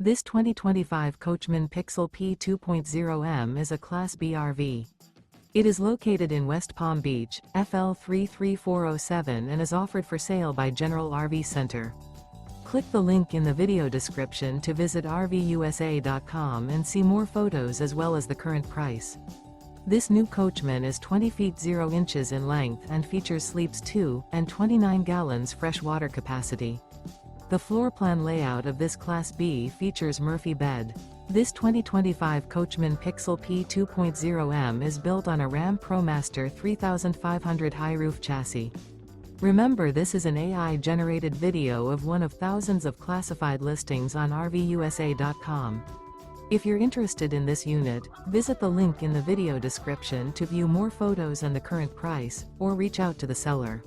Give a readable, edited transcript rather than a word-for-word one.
This 2025 Coachmen Pixel P 2.0M is a Class B RV. It is located in West Palm Beach, FL 33407 and is offered for sale by General RV Center. Click the link in the video description to visit RVUSA.com and see more photos as well as the current price. This new Coachmen is 20 feet 0 inches in length and features sleeps 2 and 29 gallons fresh water capacity. The floor plan layout of this Class B features Murphy bed. This 2025 Coachmen Pixel P 2.0M is built on a Ram ProMaster 3500 high roof chassis. Remember, this is an AI-generated video of one of thousands of classified listings on RVUSA.com. If you're interested in this unit, visit the link in the video description to view more photos and the current price, or reach out to the seller.